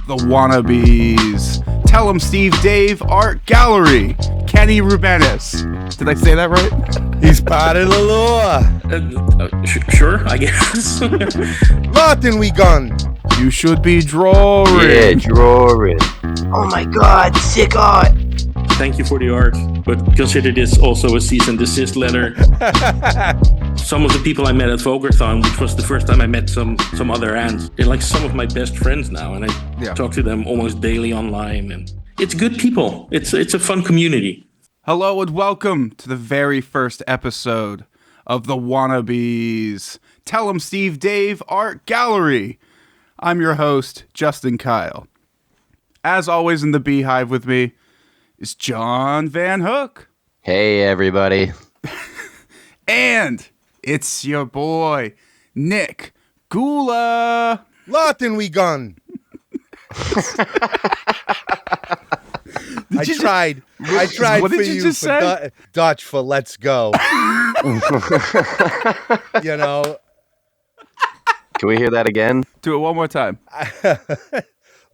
the Wannabeez. Tell 'em Steve Dave Art Gallery. Kenny Rubenis. Did I say that right? He's part of the law. Sure, I guess. Martin, we gone. You should be drawing. Yeah, drawing. Oh my god, sick art. Thank you for the art, but consider this also a cease and desist letter. Some of the people I met at Vogerthon, which was the first time I met some other ants, they're like some of my best friends now, and I talk to them almost daily online, and it's good people. It's a fun community. Hello and welcome to the very first episode of the Wannabeez. Tell 'em Steve Dave Art Gallery. I'm your host, Justin Kyle. As always in the Beehive with me is John Van Hook. Hey, everybody. And it's your boy, Nick Gula. Martin, we gone. I tried What for did you just say? Dutch for let's go. You know. Can we hear that again? Do it one more time.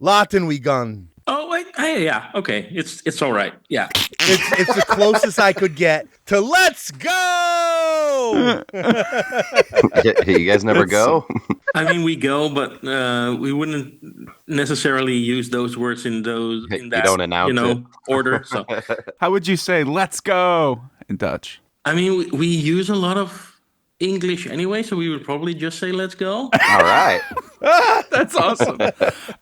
Martin, we gone. Oh, wait, yeah, okay, it's all right, yeah. It's the closest I could get to let's go. You guys never go? I mean, we go, but we wouldn't necessarily use those words in that You don't announce it. order. So, How would you say let's go in Dutch? I mean, we use a lot of English anyway, so we would probably just say let's go. All right. That's awesome.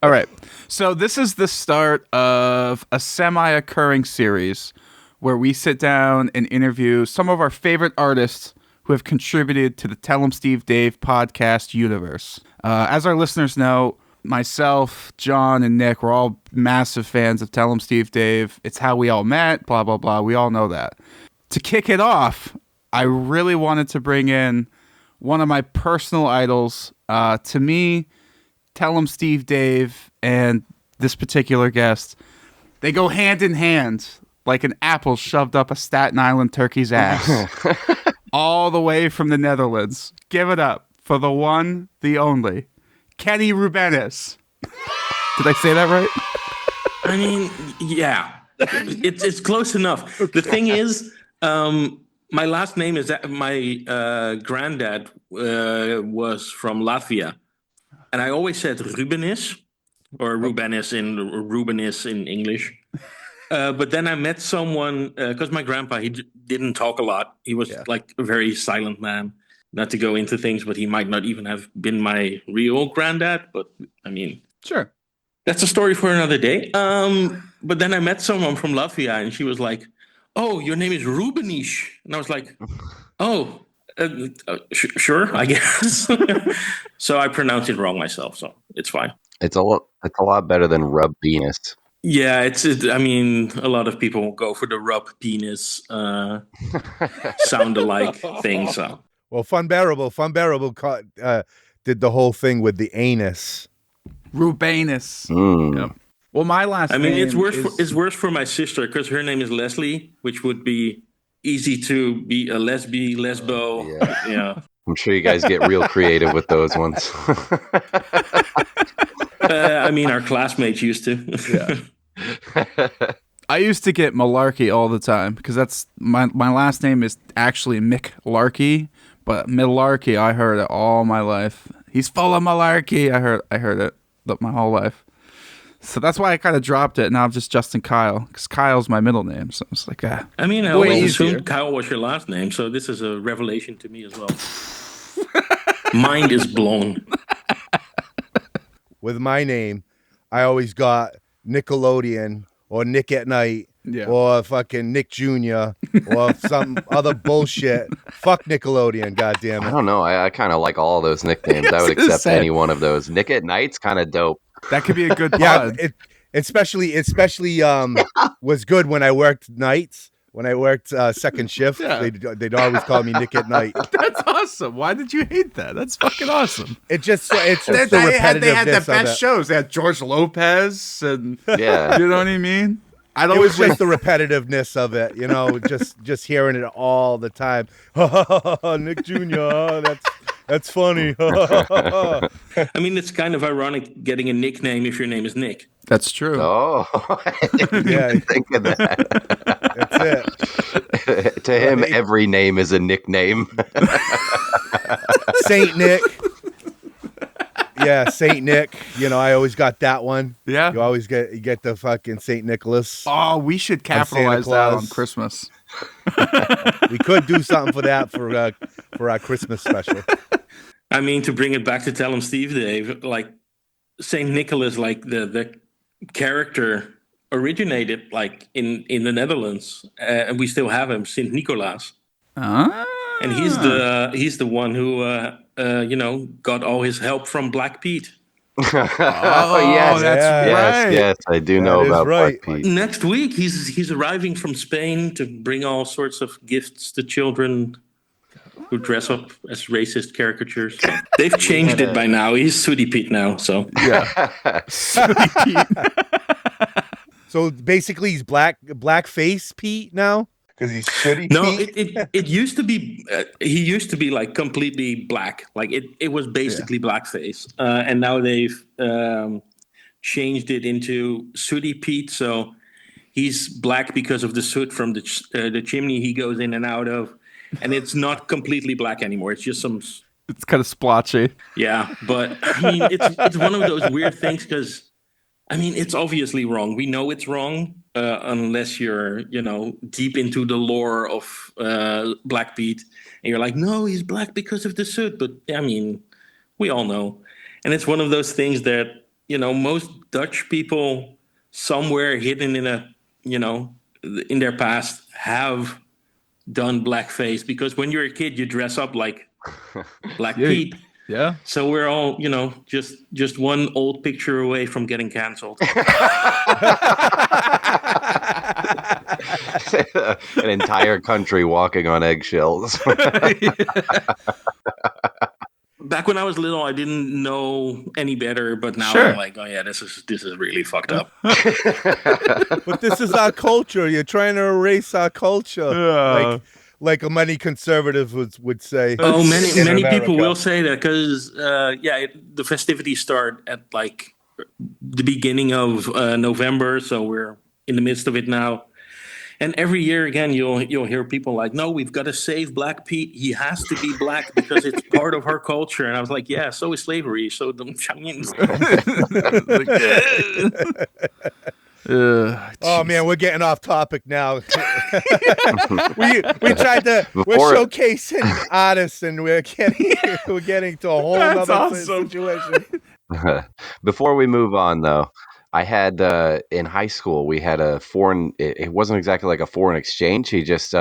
All right. So this is the start of a semi-occurring series where we sit down and interview some of our favorite artists who have contributed to the Tell 'em Steve Dave podcast universe. As our listeners know, myself, John, and Nick, we're all massive fans of Tell 'em Steve Dave. It's how we all met, blah, blah, blah. We all know that. To kick it off, I really wanted to bring in one of my personal idols. To me, Tell 'em Steve Dave and this particular guest, they go hand in hand like an apple shoved up a Staten Island turkey's ass. All the way from the Netherlands. Give it up for the one, the only, Kenny Rubenis. Did I say that right? I mean, yeah, it's close enough. The thing is, my last name is that my granddad was from Latvia, and I always said Rubenis or Rubenis in English. But then I met someone because my grandpa he didn't talk a lot. He was like a very silent man. Not to go into things, but he might not even have been my real granddad. But I mean, Sure. that's a story for another day. But then I met someone from Latvia, and she was like, "Oh, your name is Rubenis," and I was like, "Oh, sure, I guess." So I pronounced it wrong myself, so it's fine. It's a lot better than rub penis. Yeah, I mean, a lot of people go for the rub penis sound alike thing. So Well, Fun Bearable did the whole thing with the anus. Rubenis. Yep. Well, my last name it's worse for my sister because her name is Leslie, which would be easy to be a lesbo. Yeah. I'm sure you guys get real creative with those ones. I mean, our classmates used to. I used to get malarkey all the time because that's my last name is actually Mick Larkey, but malarkey I heard it all my life. He's full of malarkey. I heard it my whole life. So that's why I kind of dropped it. Now I'm just Justin Kyle because Kyle's my middle name. So it's like, I mean, I always assumed Kyle was your last name, so this is a revelation to me as well. Mind is blown. With my name, I always got Nickelodeon or Nick at Night or fucking Nick Jr. or some other bullshit. Fuck Nickelodeon, goddammit. I don't know. I kind of like all those nicknames. I would accept any one of those. Nick at Night's kind of dope. that could be a good pod. Yeah, especially was good when I worked nights. When I worked second shift, they'd always call me Nick at Night. That's awesome. Why did you hate that? That's fucking awesome. It's just the repetitiveness they had the of best it. shows. They had George Lopez and Yeah. you know what I mean? It was just the repetitiveness of it, just hearing it all the time. Nick Jr. That's funny. I mean, it's kind of ironic getting a nickname if your name is Nick. That's true. Oh, I didn't Yeah. even think of that. That's it. To him, every name is a nickname. Saint Nick. Yeah, Saint Nick. You know, I always got that one. Yeah. You always get the fucking Saint Nicholas. Oh, we should capitalize that on Christmas. We could do something for that for our Christmas special. I mean, to bring it back to Tell 'em Steve, Dave, like Saint Nicholas, like the character originated like in the Netherlands, and we still have him, Saint Nicolaas. And he's the one who got all his help from Black Pete. Yes, that's right. Yes, I do know about right. Black Pete. Next week, he's arriving from Spain to bring all sorts of gifts to children who dress up as racist caricatures. They've changed it by now. He's Sooty Pete now, so Yeah. Sooty Pete. So basically, he's blackface Pete now because he's shitty. No, Pete? it used to be. He used to be like completely black. Like it was basically blackface, and now they've changed it into Sooty Pete. So he's black because of the soot from the chimney he goes in and out of, and it's not completely black anymore. It's just some. It's kind of splotchy. Yeah, but I mean, it's one of those weird things because. I mean, it's obviously wrong. We know it's wrong unless you're, deep into the lore of Black Pete. And you're like, no, he's black because of the soot. But, I mean, we all know. And it's one of those things that, most Dutch people somewhere hidden in their past have done blackface. Because when you're a kid, you dress up like Black Pete. Yeah. So we're all, just one old picture away from getting canceled. An entire country walking on eggshells. Back when I was little, I didn't know any better, but now Sure. I'm like, oh yeah, this is really fucked up. But this is our culture. You're trying to erase our culture. Yeah. Like many conservatives would say. Oh, in many America. people will say that because, the festivities start at like the beginning of November, so we're in the midst of it now. And every year again, you'll hear people like, "No, we've got to save Black Pete. He has to be black because it's part of our culture." And I was like, "Yeah, so is slavery." So the Oh man, we're getting off topic now. we tried to. We're showcasing artists, and we're getting to a whole other situation. Before we move on, though, I had in high school we had a foreign. It wasn't exactly like a foreign exchange. He just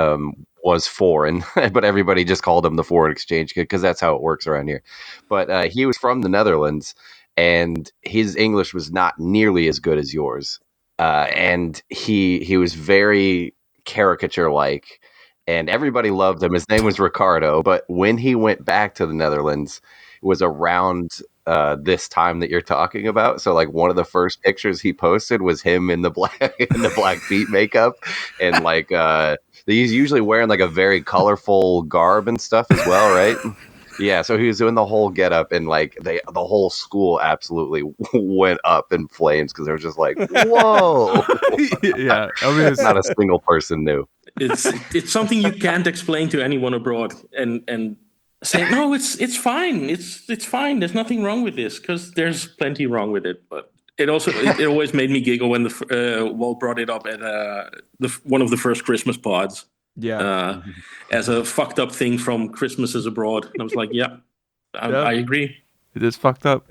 was foreign, but everybody just called him the foreign exchange kid because that's how it works around here. But he was from the Netherlands, and his English was not nearly as good as yours. And he was very caricature-like, and everybody loved him. His name was Ricardo. But when he went back to the Netherlands, it was around this time that you're talking about. So, like, one of the first pictures he posted was him in the Black Pete makeup, and like he's usually wearing like a very colorful garb and stuff as well, right? Yeah, so he was doing the whole getup, and like the whole school absolutely went up in flames because they were just like, "Whoa!" Yeah, I mean, Not a single person knew. it's something you can't explain to anyone abroad, and say, "No, it's fine. It's fine. There's nothing wrong with this," because there's plenty wrong with it. But it always made me giggle when Walt brought it up at one of the first Christmas pods. Yeah. As a fucked up thing from Christmases abroad. And I was like, I agree. It is fucked up.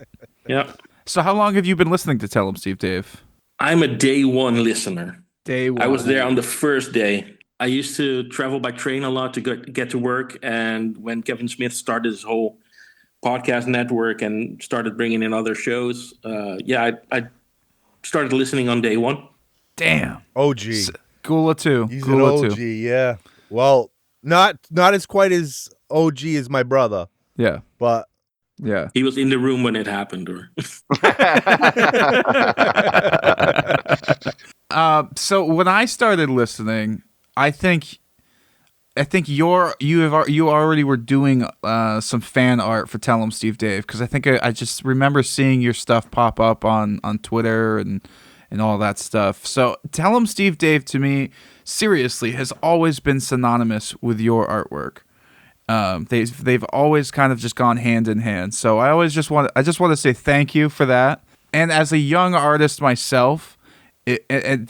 Yeah. So how long have you been listening to Tell 'em Steve, Dave? I'm a day one listener. Day one. I was there on the first day. I used to travel by train a lot to get to work. And when Kevin Smith started his whole podcast network and started bringing in other shows, I started listening on day one. Damn. OG. Gula too. He's Gula an OG, too. yeah. Well, not as quite as OG as my brother, Yeah. but Yeah. He was in the room when it happened. Or So when I started listening, I think I think you already were doing some fan art for Tell 'em Steve Dave, because I think I just remember seeing your stuff pop up on Twitter and all that stuff. So Tell 'em Steve Dave, to me, seriously, has always been synonymous with your artwork. They've always kind of just gone hand in hand. So I just want to say thank you for that. And as a young artist myself,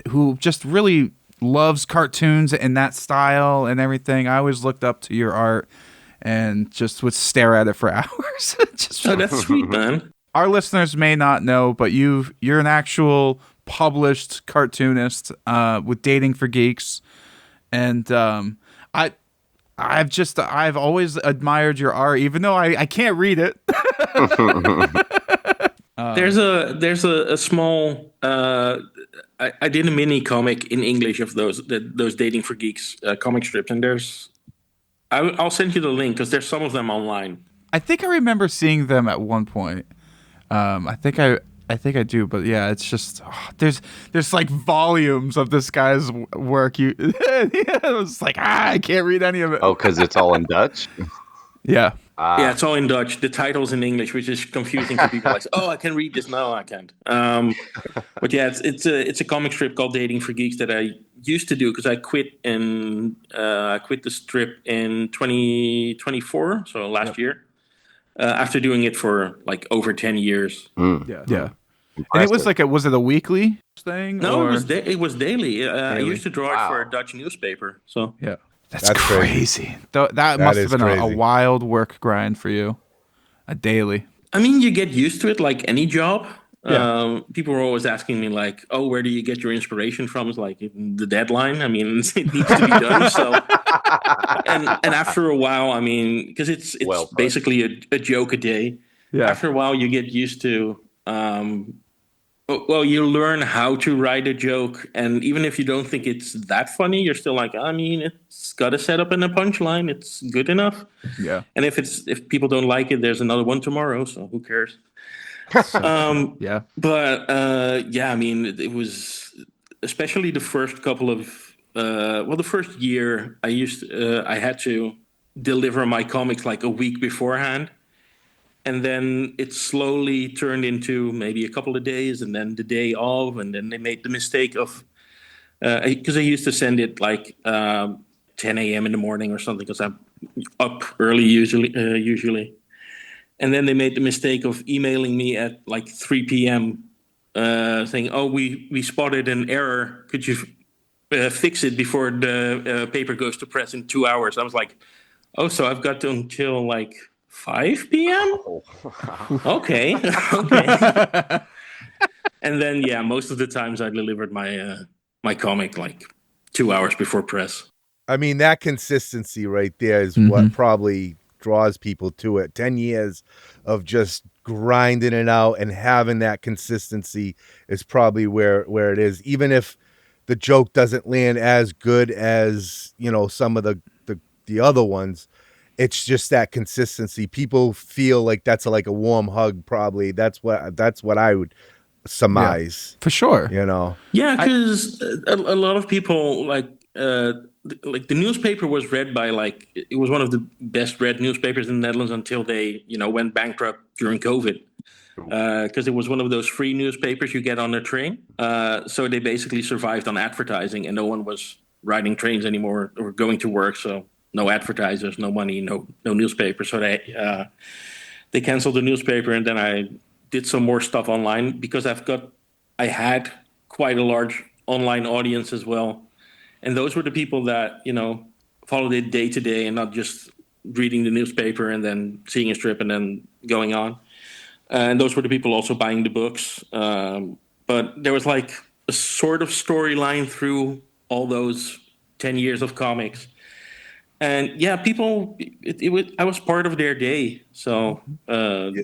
who just really loves cartoons and that style and everything, I always looked up to your art and just would stare at it for hours. Oh, that's sweet, man. Our listeners may not know, but you're an actual published cartoonist with Dating for Geeks, and I've always admired your art, even though I can't read it. There's a small. I did a mini comic in English of those Dating for Geeks comic strips, and I'll send you the link because there's some of them online. I think I remember seeing them at one point. I think I do, but yeah, it's just there's like volumes of this guy's work. It was like I can't read any of it. Oh, because it's all in Dutch. Yeah. Yeah, it's all in Dutch. The title's in English, which is confusing for people. Like, oh, I can read this. No, I can't. But yeah, it's a comic strip called Dating for Geeks that I used to do because I quit the strip in 2024, so last year. After doing it for like over 10 years. Yeah. And it was like was it a weekly thing? No, it was daily. I used to draw it for a Dutch newspaper. So yeah, that's crazy. That must have been a wild work grind for you, a daily. I mean, you get used to it like any job. Yeah. People were always asking me like, "Oh, where do you get your inspiration from?" It's like the deadline. I mean, it needs to be done. So, and after a while, I mean, because it's basically a joke a day. Yeah. After a while, you get used to. Well, you learn how to write a joke, and even if you don't think it's that funny, you're still like, I mean, it's got a setup and a punchline. It's good enough. Yeah. And if people don't like it, there's another one tomorrow. So who cares? Yeah. But I mean, it was especially the first couple of the first year. I had to deliver my comics like a week beforehand. And then it slowly turned into maybe a couple of days and then the day of. And then they made the mistake of, because I used to send it like 10 a.m. in the morning or something because I'm up early usually. And then they made the mistake of emailing me at like 3 p.m. Saying, oh, we spotted an error. Could you fix it before the paper goes to press in 2 hours? I was like, oh, so I've got until like 5 p.m. Okay. And then most of the times I delivered my comic like 2 hours before press. I mean, that consistency right there is what probably draws people to it. 10 years of just grinding it out and having that consistency is probably where it is. Even if the joke doesn't land as good as, some of the other ones, it's just that consistency. People feel like that's like a warm hug. Probably that's what I would surmise. For sure. Yeah, because a lot of people like the newspaper was read by it was one of the best read newspapers in the Netherlands until they went bankrupt during COVID. Because it was one of those free newspapers you get on a train. So they basically survived on advertising, and no one was riding trains anymore or going to work. So no advertisers, no money, no newspaper. So they canceled the newspaper, and then I did some more stuff online because I had quite a large online audience as well. And those were the people that, followed it day to day and not just reading the newspaper and then seeing a strip and then going on. And those were the people also buying the books. But there was like a sort of storyline through all those 10 years of comics. And people, I was part of their day. So have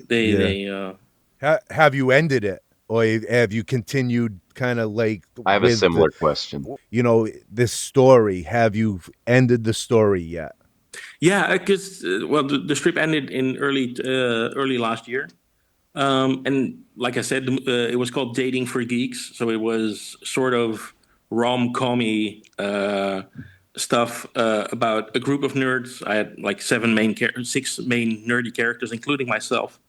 you ended it, or have you continued kind of like? I have a similar question. This story. Have you ended the story yet? Yeah, because the strip ended in early last year, and like I said, it was called Dating for Geeks. So it was sort of rom-commy stuff about a group of nerds. I had like 6 main nerdy characters, including myself,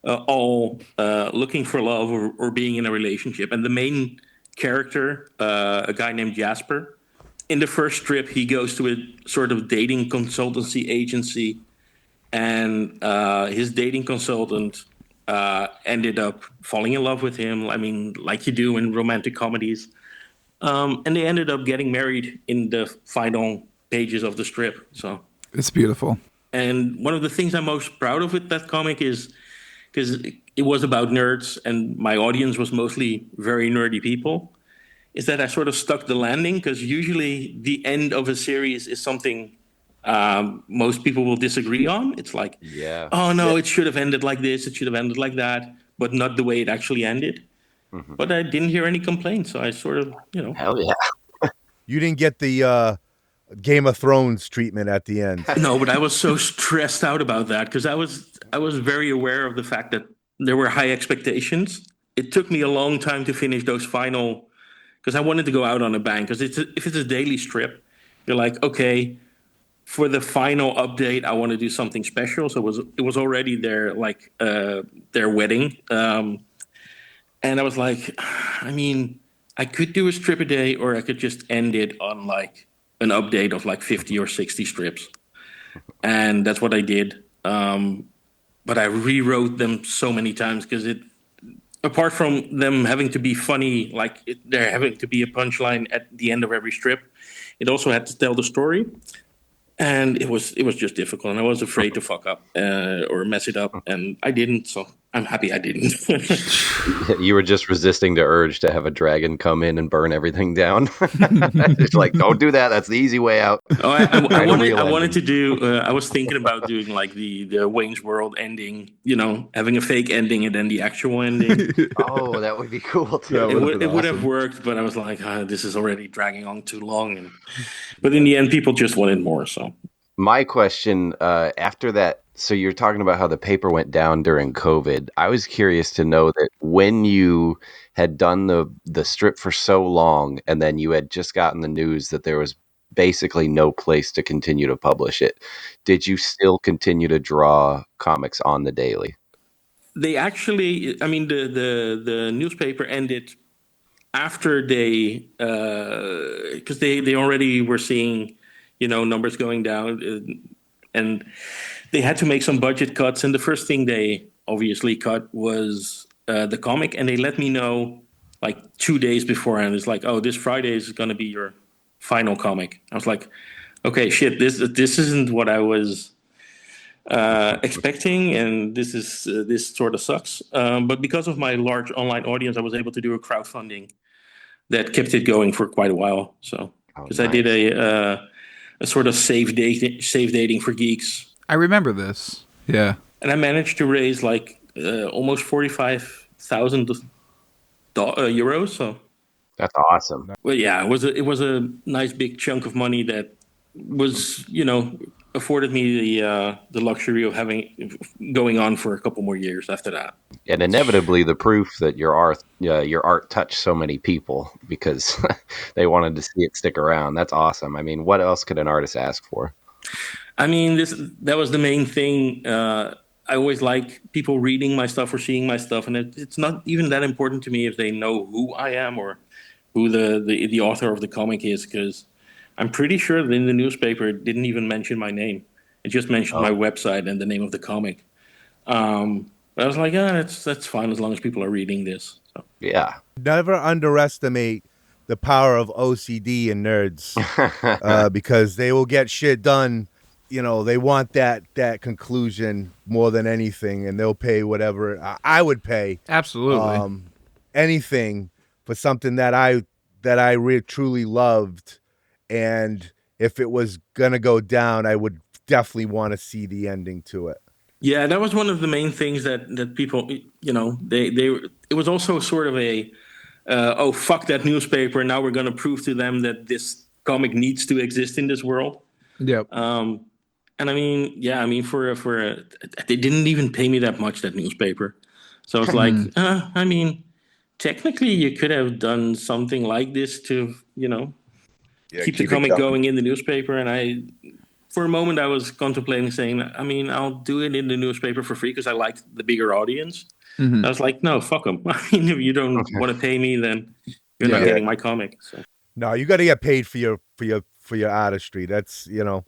all looking for love or being in a relationship. And the main character, a guy named Jasper, in the first strip, he goes to a sort of dating consultancy agency, and his dating consultant ended up falling in love with him. I mean, like you do in romantic comedies. And they ended up getting married in the final pages of the strip. So It's beautiful. and one of the things I'm most proud of with that comic is because it was about nerds and my audience was mostly very nerdy people, is that I sort of stuck the landing, because usually the end of a series is something most people will disagree on. It's like, Yeah. oh no, it should have ended like this, it should have ended like that, but not the way it actually ended. But I didn't hear any complaints, so I sort of, Hell yeah. You didn't get the Game of Thrones treatment at the end. No, but I was so stressed out about that because I was very aware of the fact that there were high expectations. It took me a long time to finish those final, because I wanted to go out on a bang. Because if it's a daily strip, you're like, okay, for the final update, I want to do something special. So it was already their wedding, and I was like, I mean, I could do a strip a day, or I could just end it on like an update of like 50 or 60 strips. And that's what I did. But I rewrote them so many times because apart from them having to be funny, there having to be a punchline at the end of every strip, it also had to tell the story. And it was just difficult, and I was afraid to fuck up or mess it up, and I didn't. So I'm happy I didn't. You were just resisting the urge to have a dragon come in and burn everything down. It's like, don't do that. That's the easy way out. Oh, I wanted to do. I was thinking about doing like the Wayne's World ending. Having a fake ending and then the actual ending. Oh, that would be cool too. That would've been It would have awesome. worked, but I was like, this is already dragging on too long. But in the end, people just wanted more. So My question after that, so you're talking about how the paper went down during COVID. I was curious to know that when you had done the strip for so long, and then you had just gotten the news that there was basically no place to continue to publish it, did you still continue to draw comics on the daily? they actually, I mean, the newspaper ended after they, because they already were seeing, numbers going down, and they had to make some budget cuts. And the first thing they obviously cut was the comic, and they let me know like 2 days beforehand. It's like, oh, this Friday is going to be your final comic. I was like, okay, shit, this isn't what I was expecting, and this sort of sucks. But because of my large online audience, I was able to do a crowdfunding that kept it going for quite a while. So because I did a sort of safe dating for geeks, I remember this. Yeah. and I managed to raise like almost 45,000 euros. So That's awesome. well, yeah, it was a nice big chunk of money that was afforded me the luxury of going on for a couple more years after that. And inevitably, the proof that your art touched so many people because they wanted to see it stick around. That's awesome. I mean, what else could an artist ask for? I mean, that was the main thing. I always like people reading my stuff or seeing my stuff, and it's not even that important to me if they know who I am or who the author of the comic is, because I'm pretty sure that in the newspaper it didn't even mention my name. It just mentioned my website and the name of the comic. But I was like, that's fine as long as people are reading this. So. Yeah. Never underestimate the power of OCD and nerds because they will get shit done. They want that conclusion more than anything, and they'll pay whatever. I would pay Absolutely. anything for something that I truly loved, and if it was gonna go down, I would definitely want to see the ending to it. Yeah, that was one of the main things that people, it was also sort of a, oh, fuck that newspaper, now we're going to prove to them that this comic needs to exist in this world. Yep. And I mean, they didn't even pay me that much, that newspaper. So it's like, I mean, technically you could have done something like this to, Yeah, keep the keep it comic going. going in the newspaper. And for a moment, I was contemplating saying, I mean, I'll do it in the newspaper for free because I like the bigger audience. Mhm. I was like, no, fuck them. I mean, if you don't want to pay me, then you're not Yeah. getting my comic. So. No, you got to get paid for your artistry. That's, you don't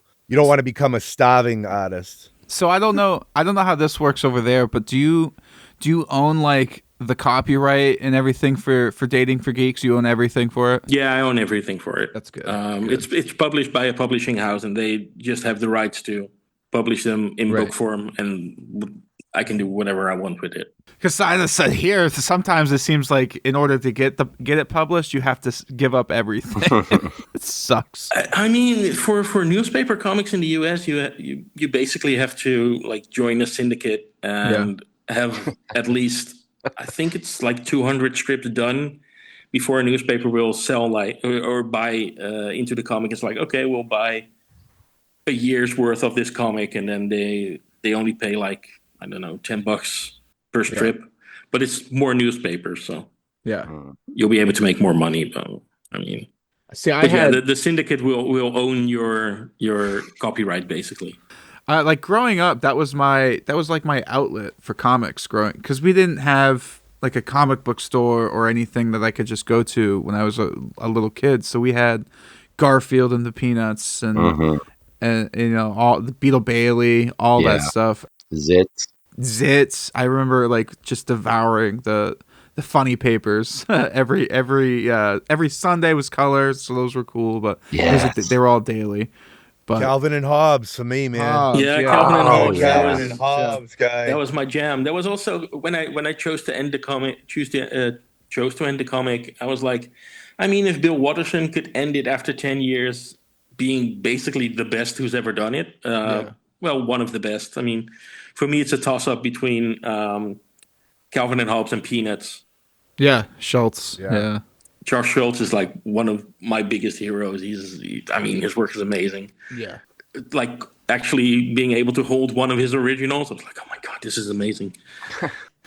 want to become a starving artist. So I don't know how this works over there, but do you own like the copyright and everything for Dating for Geeks? You own everything for it? Yeah, I own everything for it. That's good. It's published by a publishing house, and they just have the rights to publish them in book form, and I can do whatever I want with it. Because I said here, sometimes it seems like in order to get it published, you have to give up everything. It sucks. I mean, for newspaper comics in the US, you basically have to like join a syndicate and have at least, I think it's like 200 strips done before a newspaper will sell or buy into the comic. It's like, okay, we'll buy a year's worth of this comic, and then they only pay like, I don't know, $10 per strip, but it's more newspapers, so Yeah. you'll be able to make more money. But I mean, see, the syndicate will own your copyright basically. Like growing up, that was like my outlet for comics growing, because we didn't have like a comic book store or anything that I could just go to when I was a little kid. So we had Garfield and the Peanuts and all the Beetle Bailey, all that stuff. Zits. I remember like just devouring the funny papers. every Sunday was colors, so those were cool. But they were all daily. But Calvin and Hobbes for me, man. Hobbes, Calvin and Hobbes. Calvin and Hobbes, guy. That was my jam. That was also when I chose to end the comic. Chose to end the comic. I was like, I mean, if Bill Watterson could end it after 10 years, being basically the best who's ever done it. Well, one of the best. I mean, for me, it's a toss-up between Calvin and Hobbes and Peanuts. Yeah, Schultz. Yeah. Charles Schultz is like one of my biggest heroes. His work is amazing. Yeah. Like actually being able to hold one of his originals, I was like, oh my God, this is amazing.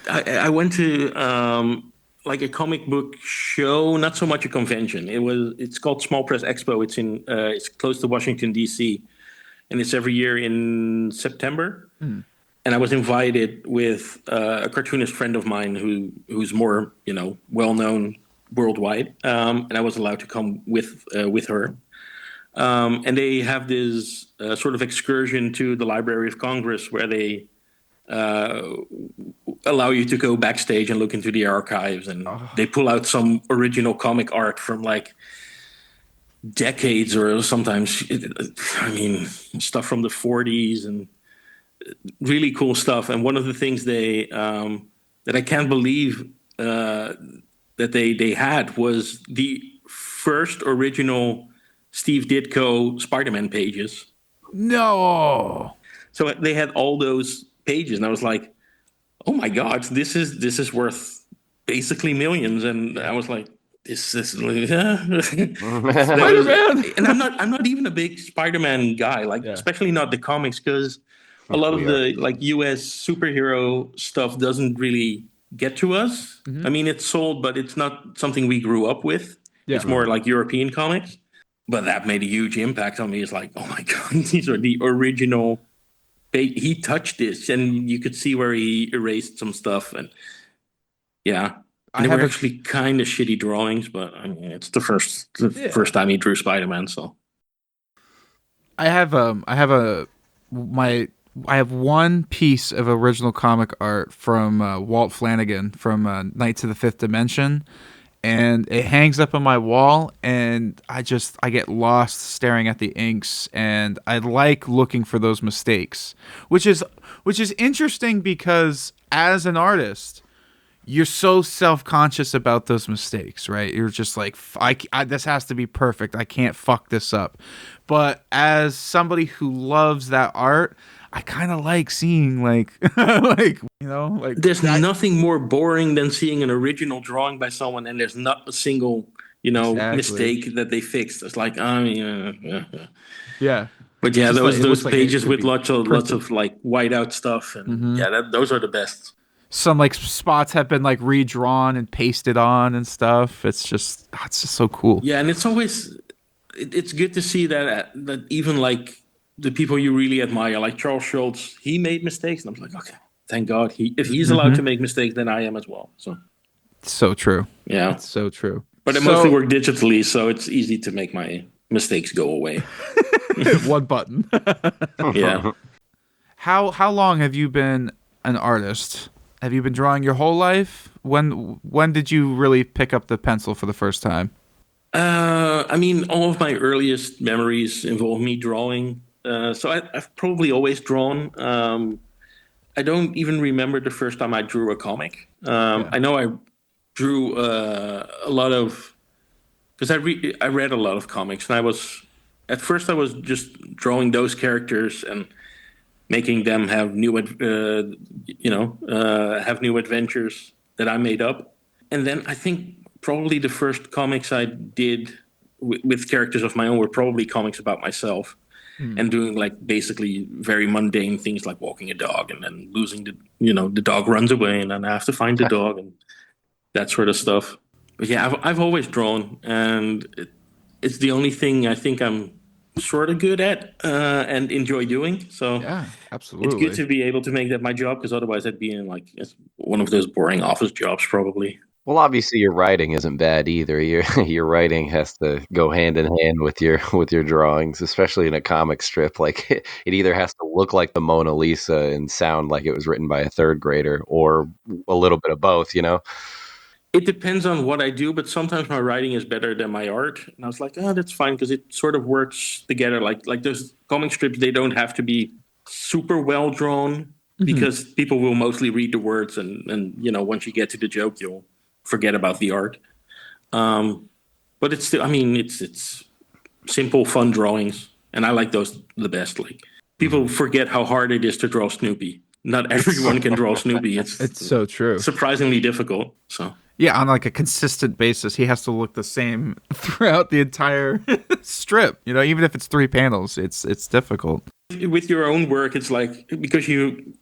I went to like a comic book show, not so much a convention. It's called Small Press Expo. It's close to Washington, D.C., and it's every year in September. And I was invited with a cartoonist friend of mine who's more, well-known worldwide. And I was allowed to come with her. And they have this sort of excursion to the Library of Congress where they allow you to go backstage and look into the archives. And they pull out some original comic art from like decades or sometimes, stuff from the 40s and really cool stuff. And one of the things that I can't believe that they had was the first original Steve Ditko Spider-Man pages. No. So they had all those pages, and I was like, "Oh my God, this is worth basically millions." And I was like, "This is Spider-Man." And I'm not even a big Spider-Man guy, especially not the comics, because a lot of the like US superhero stuff doesn't really get to us. I mean, it's sold, but it's not something we grew up with. It's more like European comics. But that made a huge impact on me. It's like, oh my God, these are the original. He touched this, and you could see where he erased some stuff. And and they were actually kind of shitty drawings, but I mean, it's the first time he drew Spider-Man. So I have one piece of original comic art from Walt Flanagan from Knights of the Fifth Dimension, and it hangs up on my wall, and I get lost staring at the inks, and I like looking for those mistakes, which is interesting because as an artist, you're so self-conscious about those mistakes, right? You're just like, this has to be perfect. I can't fuck this up. But as somebody who loves that art, I kind of like seeing there's nothing more boring than seeing an original drawing by someone and there's not a single, mistake that they fixed. It's like, yeah. But yeah, those pages with lots of like whiteout stuff, and those are the best. Some like spots have been like redrawn and pasted on and stuff. It's just so cool. Yeah, and it's always it's good to see that even like the people you really admire, like Charles Schultz, he made mistakes, and I'm like, okay, thank God, if he's allowed to make mistakes, then I am as well. So So true. yeah, It's so true. but I mostly work digitally, so it's easy to make my mistakes go away. One button. Yeah. How long have you been an artist? Have you been drawing your whole life? When did you really pick up the pencil for the first time? I mean, all of my earliest memories involve me drawing. So I've probably always drawn. I don't even remember the first time I drew a comic. Yeah. I know I drew a lot of because I read a lot of comics, and at first I was just drawing those characters and making them have have new adventures that I made up. And then I think probably the first comics I did with characters of my own were probably comics about myself and doing like basically very mundane things like walking a dog and then losing the dog runs away and then I have to find the dog and that sort of stuff. But yeah, I've always drawn, and it's the only thing I think I'm sort of good at and enjoy doing. So Yeah, it's absolutely. good to be able to make that my job, because otherwise I'd be in like one of those boring office jobs probably. Well, obviously your writing isn't bad either. Your writing has to go hand in hand with your drawings, especially in a comic strip. Like it either has to look like the Mona Lisa and sound like it was written by a third grader, or a little bit of both. It depends on what I do, but sometimes my writing is better than my art, and I was like, oh, that's fine because it sort of works together. Like those comic strips, they don't have to be super well drawn because people will mostly read the words, and once you get to the joke, you'll forget about the art. But it's still, I mean, it's simple, fun drawings, and I like those the best. Like people forget how hard it is to draw Snoopy. Not everyone can draw Snoopy. It's so true. Surprisingly difficult. So. Yeah, on like a consistent basis, he has to look the same throughout the entire strip. Even if it's 3 panels, it's difficult. With your own work, it's like because you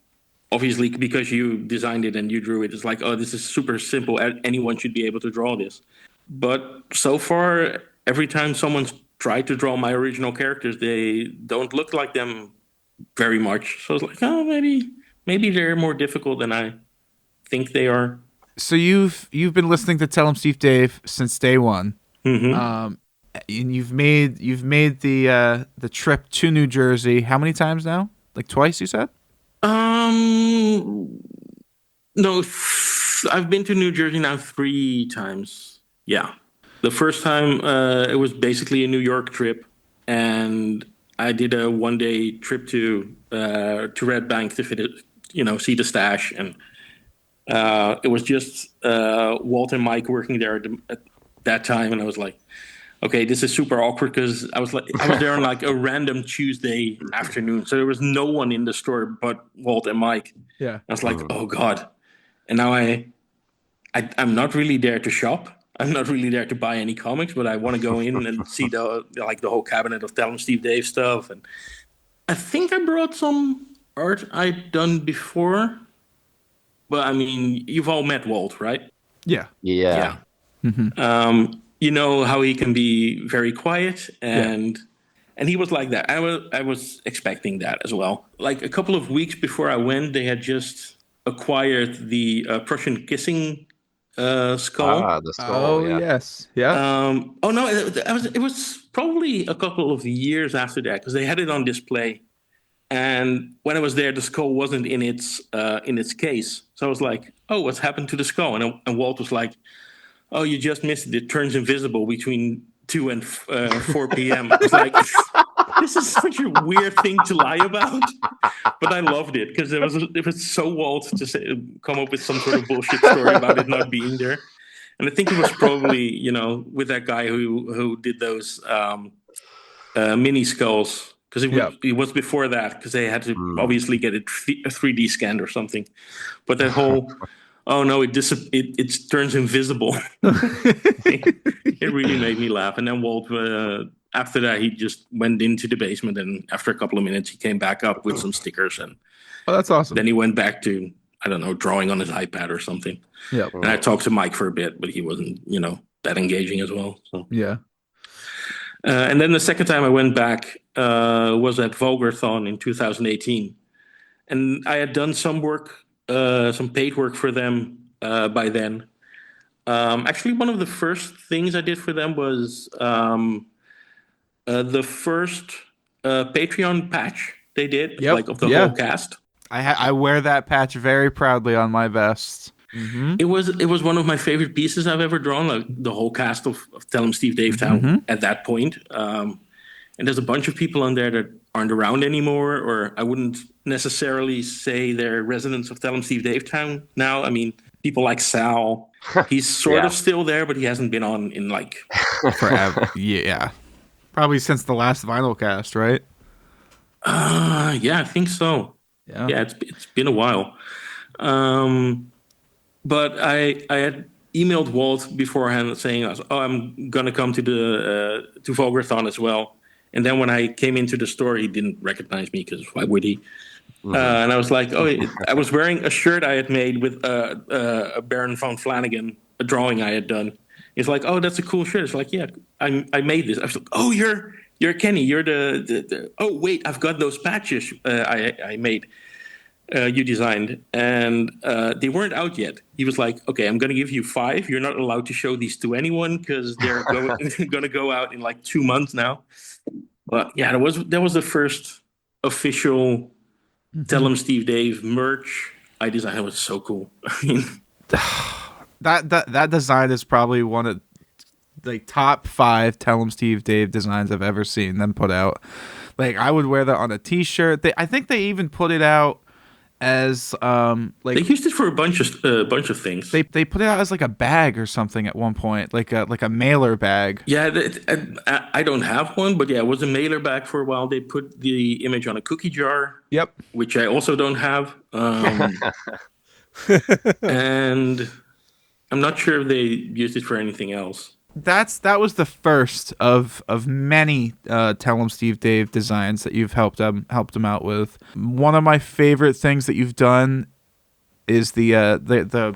designed it and you drew it, it's like, oh, this is super simple. Anyone should be able to draw this. But so far, every time someone's tried to draw my original characters, they don't look like them very much. So it's like, oh, maybe they're more difficult than I think they are. So you've been listening to Tell 'em Steve Dave since day one. Mm-hmm. And you've made the trip to New Jersey how many times now? Like twice, you said? No, I've been to New Jersey now 3 times. Yeah. The first time it was basically a New York trip, and I did a 1-day trip to Red Bank to see the stash, and it was just Walt and Mike working there at that time, and I was like, okay, this is super awkward because I was there on like a random Tuesday afternoon, so there was no one in the store but Walt and Mike. Yeah, I was like, oh god, and now I'm not really there to shop. I'm not really there to buy any comics, but I want to go in and see the whole cabinet of Tell 'em Steve Dave stuff, and I think I brought some art I'd done before. But I mean, you've all met Walt, right? Yeah. Yeah. Mm-hmm. You know how he can be very quiet, and he was like that. I was expecting that as well. Like a couple of weeks before I went, they had just acquired the Prussian kissing skull. Ah, the skull. Yeah. Yes. Yeah. Oh no, it was probably a couple of years after that because they had it on display. And when I was there, the skull wasn't in its case. So I was like, "Oh, what's happened to the skull?" And Walt was like, "Oh, you just missed it. It turns invisible between 2 and 4 p.m." I was like, "This is such a weird thing to lie about," but I loved it because it was so Walt to come up with some sort of bullshit story about it not being there. And I think it was probably with that guy who did those mini skulls. Because it was before that, because they had to obviously get a 3D scanned or something. But that whole, oh no, it turns invisible. It really made me laugh. And then Walt, after that, he just went into the basement, and after a couple of minutes, he came back up with some stickers, and that's awesome. Then he went back to, I don't know, drawing on his iPad or something. Yeah. And I talked to Mike for a bit, but he wasn't, that engaging as well. So yeah. And then the second time I went back was at Vulgarthon in 2018. And I had done some work, some paid work for them by then. Actually, one of the first things I did for them was the first Patreon patch they did, Yep. like of the Yeah. whole cast. I wear that patch very proudly on my vest. It was one of my favorite pieces I've ever drawn, like the whole cast of Tell 'em Steve Dave Town at that point. And there's a bunch of people on there that aren't around anymore, or I wouldn't necessarily say they're residents of Tell 'em Steve Dave Town now. I mean, people like Sal, he's sort of still there, but he hasn't been on in like Forever. Yeah. Probably since the last vinyl cast, right? yeah, I think so. Yeah, it's been a while. But I had emailed Walt beforehand saying, "Oh, I'm gonna come to the to Vulgarthon as well." And then when I came into the store, he didn't recognize me because why would he? And I was like, "Oh, I was wearing a shirt I had made with a Baron von Flanagan, a drawing I had done." He's like, "Oh, that's a cool shirt." It's like, "Yeah, I made this." I was like, "Oh, you're Kenny. You're the oh wait, I've got those patches I made." You designed, and they weren't out yet. He was like, "Okay, I'm going to give you 5. You're not allowed to show these to anyone because they're going to go out in like 2 months now." But yeah, that was the first official Tell 'em Steve Dave merch I designed. It was so cool. I mean, that design is probably one of the top 5 Tell 'em Steve Dave designs I've ever seen them put out. Like, I would wear that on a T-shirt. I think they even put it out as like they used it for a bunch of things. They put it out as like a bag or something at one point, like a mailer bag. Yeah, I don't have one, but yeah, it was a mailer bag for a while. They put the image on a cookie jar. Yep. Which I also don't have. And I'm not sure if they used it for anything else. That was the first of many Tell 'em Steve Dave designs that you've helped them out with. One of my favorite things that you've done is the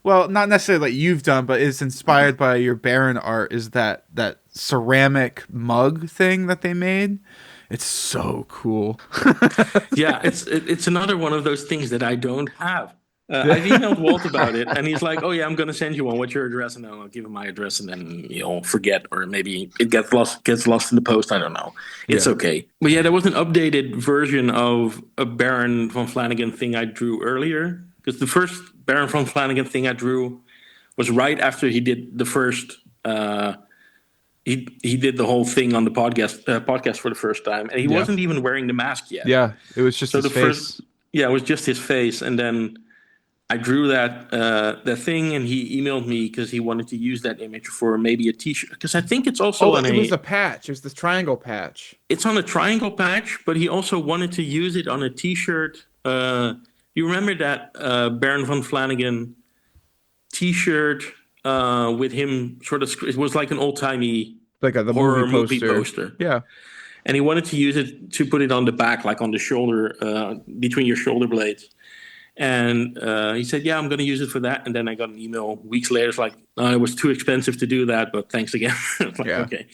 well, not necessarily that you've done, but is inspired by your Baron art, is that ceramic mug thing that they made. It's so cool. Yeah, it's another one of those things that I don't have. I've emailed Walt about it, and he's like, "Oh yeah, I'm going to send you one. What's your address?" And I'll give him my address, and then you'll forget, or maybe it gets lost in the post. I don't know. It's okay. But yeah, there was an updated version of a Baron von Flanagan thing I drew earlier, because the first Baron von Flanagan thing I drew was right after he did the first. He did the whole thing on the podcast for the first time, and he wasn't even wearing the mask yet. Yeah, it was just his face. It was just his face, and then I drew that thing, and he emailed me because he wanted to use that image for maybe a T-shirt. Because I think it's also it was a patch. It was the triangle patch. It's on a triangle patch, but he also wanted to use it on a T-shirt. You remember that Baron von Flanagan T-shirt with him sort of? It was like an old-timey like the horror movie poster. Yeah. And he wanted to use it to put it on the back, like on the shoulder, between your shoulder blades. And he said, "Yeah, I'm going to use it for that." And then I got an email weeks later. It's like, "It was too expensive to do that, but thanks again." It's like, okay,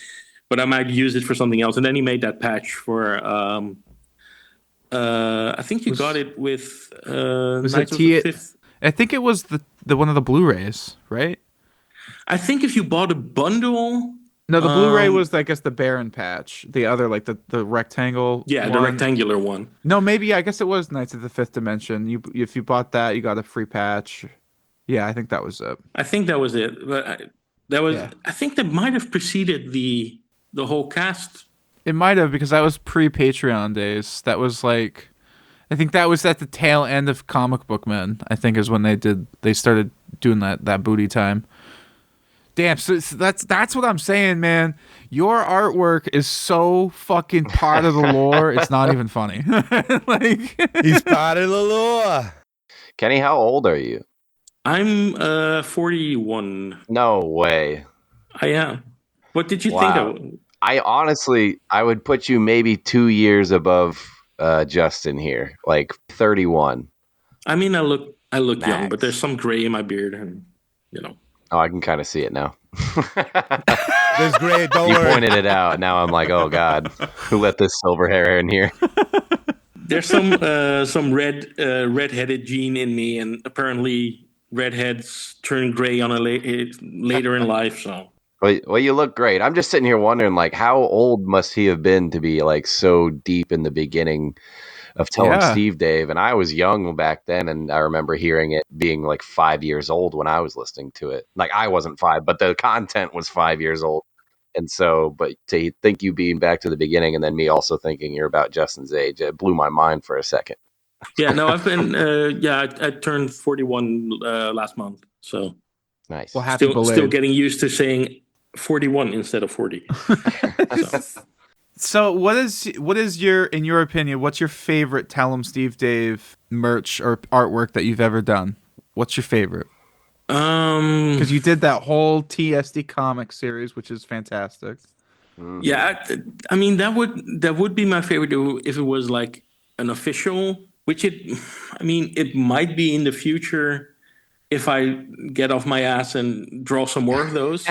but I might use it for something else. And then he made that patch for. I think you got it with. Was it I think it was the one of the Blu-rays, right? I think if you bought a bundle. No, the Blu-ray was, I guess, the Baron patch. The other, like the rectangle. Yeah, the rectangular one. No, maybe I guess it was Knights of the Fifth Dimension. If you bought that, you got a free patch. Yeah, I think that was it. I think that was it. But I think that might have preceded the whole cast. It might have, because that was pre-Patreon days. That was like, I think that was at the tail end of Comic Book Men. I think is when they started doing that booty time. Damn, so that's what I'm saying, man. Your artwork is so fucking part of the lore. It's not even funny. Like, he's part of the lore. Kenny, how old are you? I'm 41. No way. I am. What did you think? I honestly, I would put you maybe 2 years above Justin here, like 31. I mean, I look young, but there's some gray in my beard, and you know. Oh, I can kind of see it now. There's gray. Don't You worry. pointed it out. Now I'm like, oh God, who let this silver hair in here? There's some red-headed gene in me, and apparently redheads turn gray on later in life. So Well, you look great. I'm just sitting here wondering, like, how old must he have been to be like so deep in the beginning of Tell 'em Yeah. Steve Dave? And I was young back then, and I remember hearing it being like 5 years old when I was listening to it. Like, I wasn't 5, but the content was 5 years old. And so, but to think you being back to the beginning, and then me also thinking you're about Justin's age, it blew my mind for a second. yeah, no, I've been I turned 41 last month, so Nice. Well, happy still belated. getting used to saying 41 instead of 40. So. So what is your, in your opinion, what's your favorite Tell 'em Steve Dave merch or artwork that you've ever done? What's your favorite? Because you did that whole TSD Comics series, which is fantastic. Yeah, I mean that would be my favorite if it was like an official, which it might be in the future if I get off my ass and draw some more of those.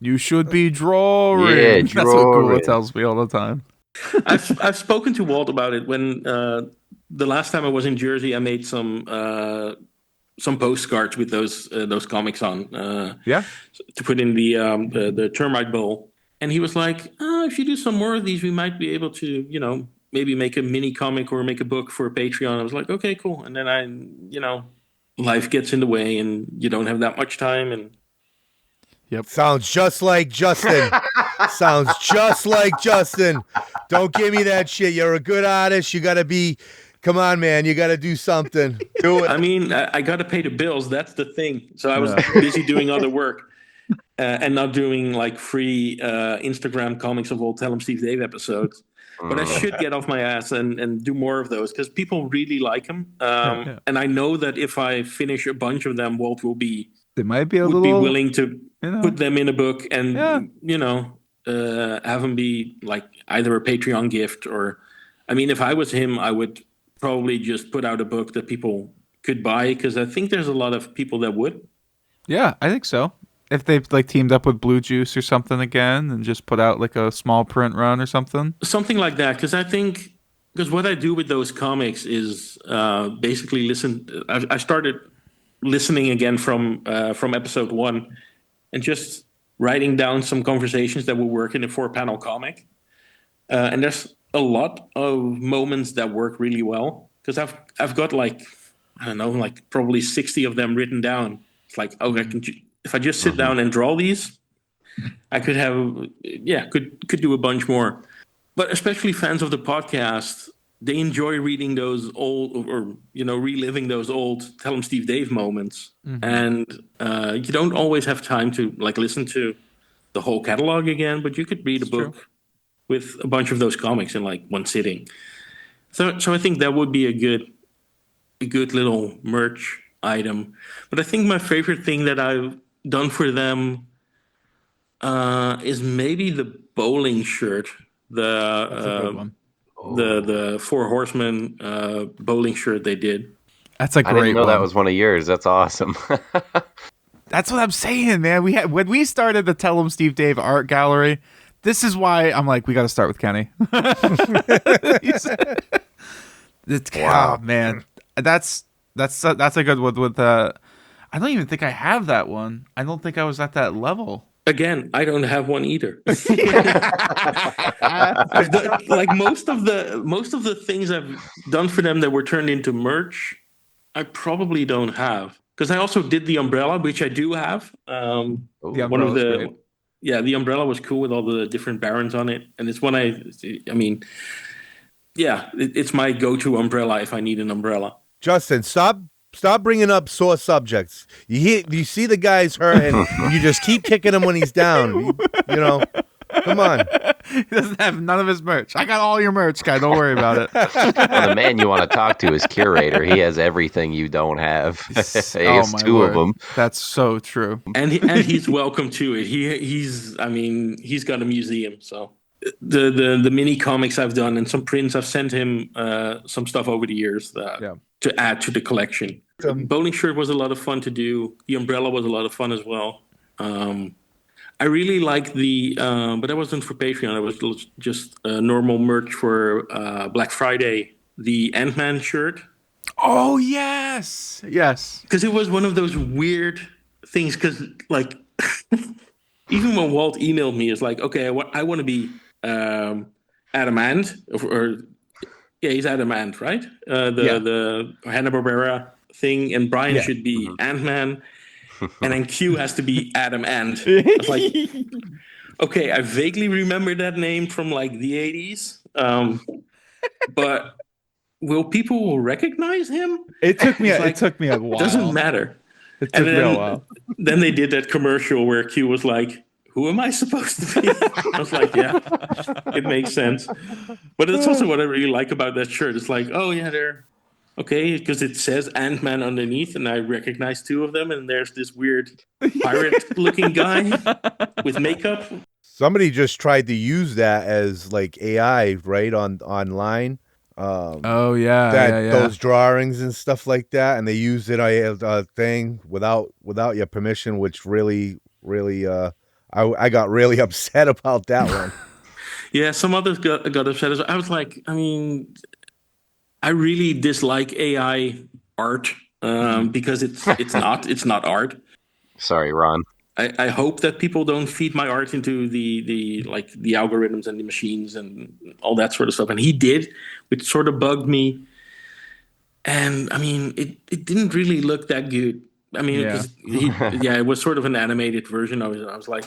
You should be drawing. Yeah, That's what Gula drawing. tells me all the time. I've spoken to Walt about it when the last time I was in Jersey. I made some postcards with those comics on. Yeah. To put in the termite bowl, and he was like, "If you do some more of these, we might be able to, maybe make a mini comic or make a book for Patreon." I was like, "Okay, cool." And then life gets in the way, and you don't have that much time, and. Sounds just like Justin. Sounds just like Justin. Don't give me that shit. You're a good artist. You got to be, come on, man. You got to do something. Do it. I mean, I got to pay the bills. That's the thing. So I was busy doing other work and not doing like free Instagram comics of old Tell 'em Steve Dave episodes. But I should get off my ass and do more of those because people really like them. And I know that if I finish a bunch of them, Walt They might be would be willing to put them in a book and have them be like either a Patreon gift or, I mean, if I was him, I would probably just put out a book that people could buy because I think there's a lot of people that would. Yeah, I think so. If they've like teamed up with Blue Juice or something again and just put out like a small print run or something. Something like that, because what I do with those comics is basically listen. I started listening again from episode 1 and just writing down some conversations that will work in a 4-panel comic. And there's a lot of moments that work really well because I've got like, I don't know, like probably 60 of them written down. It's like, okay, if I just sit down and draw these, I could have, could do a bunch more. But especially fans of the podcast, they enjoy reading those old or reliving those old Tell 'em Steve Dave moments. And you don't always have time to like listen to the whole catalog again, but you could read a book with a bunch of those comics in like one sitting. So I think that would be a good little merch item. But I think my favorite thing that I've done for them is maybe the bowling shirt. That's a good one. The Four Horsemen bowling shirt they did. That's a great one. I didn't know that was one of yours. That's awesome. That's what I'm saying, man. When we started the Tell 'em Steve Dave art gallery, this is why I'm like, we got to start with Kenny. Wow. Oh, man, that's a good one. With I don't even think I have that one. I don't think I was at that level. Again, I don't have one either. Like most of the things I've done for them that were turned into merch, I probably don't have because I also did the umbrella, which I do have. The umbrella. The umbrella was cool with all the different barons on it, and it's one it's my go-to umbrella if I need an umbrella. Justin, stop bringing up sore subjects. You see the guy's hurting. You just keep kicking him when he's down. Come on. He doesn't have none of his merch. I got all your merch, guy. Don't worry about it. Well, the man you want to talk to is Curator. He has everything you don't have. He has two of them. That's so true. And he's welcome to it. He's got a museum. So the mini comics I've done and some prints, I've sent him some stuff over the years to add to the collection. The bowling shirt was a lot of fun to do. The umbrella was a lot of fun as well. I really like the, but that wasn't for Patreon. It was just normal merch for Black Friday. The Ant-Man shirt. Oh yes, yes. Because it was one of those weird things. Because like, even when Walt emailed me, it's like, okay, I want to be Adam Ant, or yeah, he's Adam Ant, right? The Hanna-Barbera thing, and Brian should be Ant-Man, and then Q has to be Adam Ant. I was like, okay, I vaguely remember that name from like the 80s, but will people recognize him? It took me. It's It like, took me a while. doesn't matter. It And took me a while. then they did that commercial where Q was like, who am I supposed to be? I was like, yeah, it makes sense. But it's also what I really like about that shirt. It's like, oh yeah, they're okay, because it says Ant-Man underneath, and I recognize two of them, and there's this weird pirate-looking guy with makeup. Somebody just tried to use that as like AI, right, online. Oh yeah, That those drawings and stuff like that, and they used it as a thing without your permission, which really I got really upset about that one. Yeah, some others got upset as well. I was like, I mean, I really dislike AI art because it's not art. Sorry, Ron. I hope that people don't feed my art into the algorithms and the machines and all that sort of stuff. And he did, which sort of bugged me. And I mean, it didn't really look that good. I mean, it was sort of an animated version of it. I was like,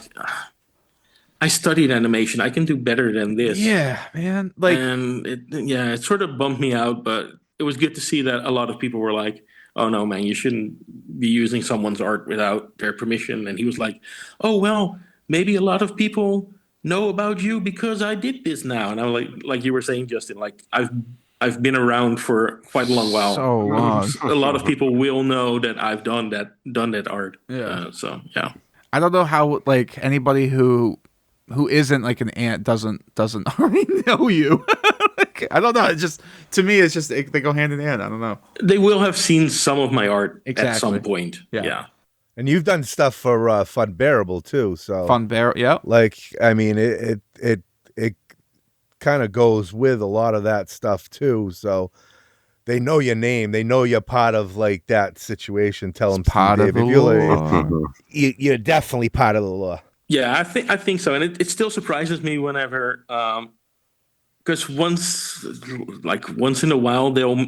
I studied animation. I can do better than this. Yeah, man. Like, and it sort of bummed me out. But it was good to see that a lot of people were like, oh no, man, you shouldn't be using someone's art without their permission. And he was like, oh, well, maybe a lot of people know about you because I did this now. And I'm like you were saying, Justin, like I've been around for quite a long while. So long. A lot of people will know that I've done that art. Yeah. So yeah. I don't know how like anybody who isn't like an ant doesn't already know you. Like, I don't know. It just, to me, it's just they go hand in hand. I don't know. They will have seen some of my art Exactly. at some point. Yeah. And you've done stuff for Fun Bearable too, so Fun Bear, yeah. Like, I mean, it kind of goes with a lot of that stuff too. So they know your name, they know you're part of like that situation. Tell them part of the law. You're definitely part of the law. Yeah, I think so, and it still surprises me whenever, because once in a while they'll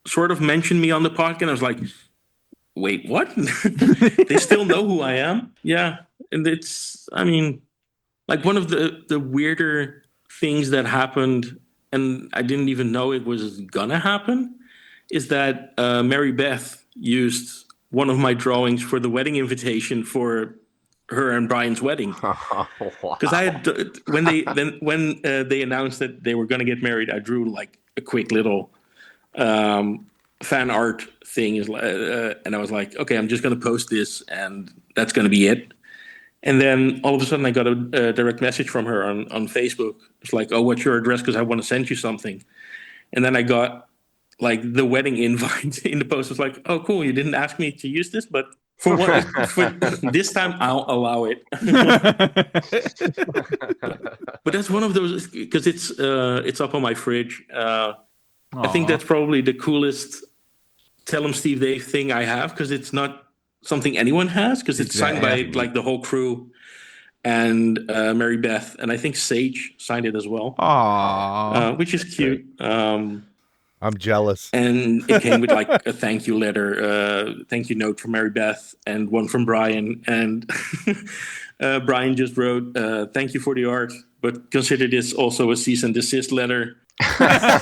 sort of mention me on the podcast, and I was like, wait, what? They still know who I am? Yeah, and it's, I mean, like one of the weirder things that happened, and I didn't even know it was gonna happen, is that Mary Beth used one of my drawings for the wedding invitation for her and Brian's wedding. Because I had, when they announced that they were going to get married, I drew like a quick little fan art thing, and I was like, okay, I'm just going to post this, and that's going to be it. And then all of a sudden, I got a direct message from her on Facebook. It's like, oh, what's your address? Because I want to send you something. And then I got like the wedding invite in the post. It was like, oh, cool, you didn't ask me to use this, but for this time, I'll allow it. But that's one of those, because it's up on my fridge. I think that's probably the coolest Tell 'em Steve Dave thing I have, because it's not something anyone has, because it's signed by like the whole crew and Mary Beth, and I think Sage signed it as well. Which is cute. I'm jealous. And it came with like a thank you letter, thank you note from Mary Beth, and one from Brian. And Brian just wrote, thank you for the art, but consider this also a cease and desist letter. That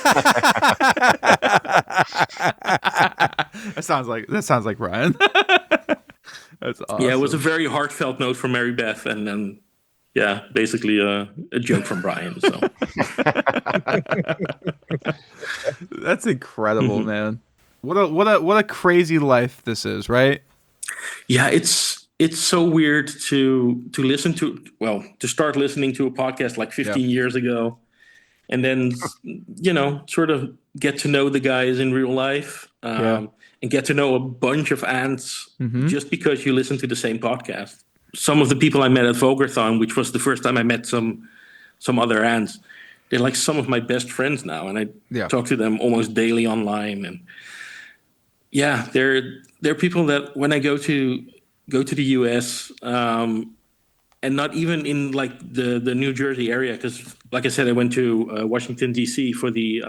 sounds like Brian. That's awesome. Yeah, it was a very heartfelt note from Mary Beth, and then basically a joke from Brian. So that's incredible, man. What a crazy life this is, right? Yeah, it's so weird to listen to. Well, to start listening to a podcast like 15 years ago, and then sort of get to know the guys in real life, and get to know a bunch of ants just because you listen to the same podcast. some of the people I met at Vogerthon, which was the first time I met some other ants, they're like some of my best friends now, and I talk to them almost daily online. And yeah, they're people that when I go to the US, and not even in like the New Jersey area, because like I said, I went to Washington D.C. for the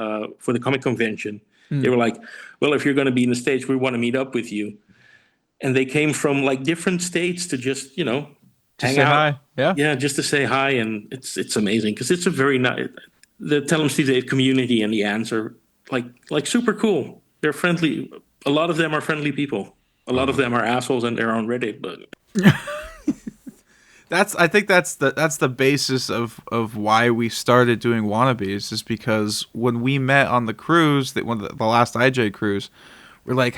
comic convention. They were like, "Well, if you're going to be in the States, we want to meet up with you." And they came from like different states to just hang out. Hi. Yeah, just to say hi, and it's amazing because it's a very nice. The Tell 'em Steve Dave community and the ants are like super cool. They're friendly. A lot of them are friendly people. A lot of them are assholes and they're on Reddit, but I think that's the basis of why we started doing Wannabeez, is because when we met on the cruise, the last IJ cruise, we're like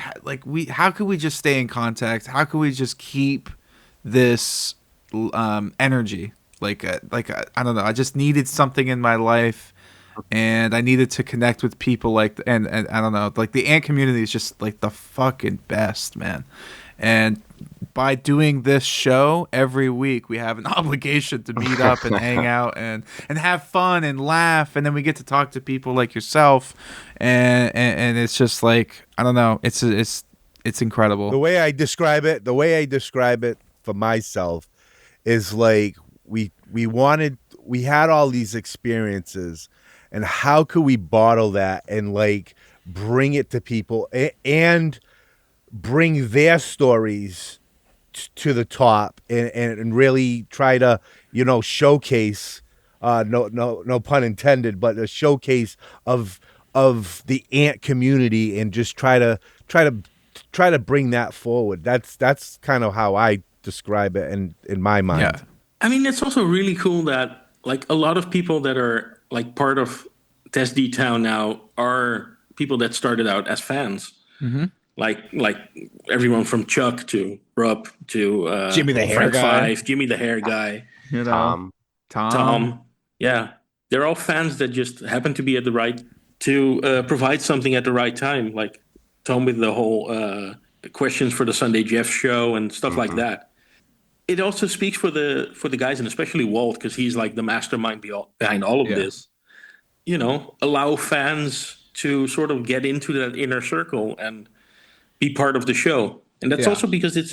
how could we just stay in contact? How could we just keep this energy? I don't know. I just needed something in my life, and I needed to connect with people and I don't know, like the ant community is just like the fucking best, man. And by doing this show every week, we have an obligation to meet up and hang out and have fun and laugh, and then we get to talk to people like yourself, and it's just like, I don't know, it's incredible. The way I describe it for myself is like we had all these experiences, and how could we bottle that and like bring it to people and bring their stories to the top and really try to showcase no pun intended, but a showcase of the ant community, and just try to bring that forward. That's kind of how I describe it in my mind. Yeah. I mean, it's also really cool that like a lot of people that are like part of TESD Town now are people that started out as fans. Mm-hmm. Like everyone from Chuck to Rupp to Jimmy the hair Frank guy. Fife, Jimmy the hair guy, Tom. Yeah, they're all fans that just happen to be at the right to provide something at the right time. Like Tom with the whole questions for the Sunday Jeff show and stuff like that. It also speaks for the guys, and especially Walt, because he's like the mastermind behind all of this. Allow fans to sort of get into that inner circle and be part of the show. And that's also because it's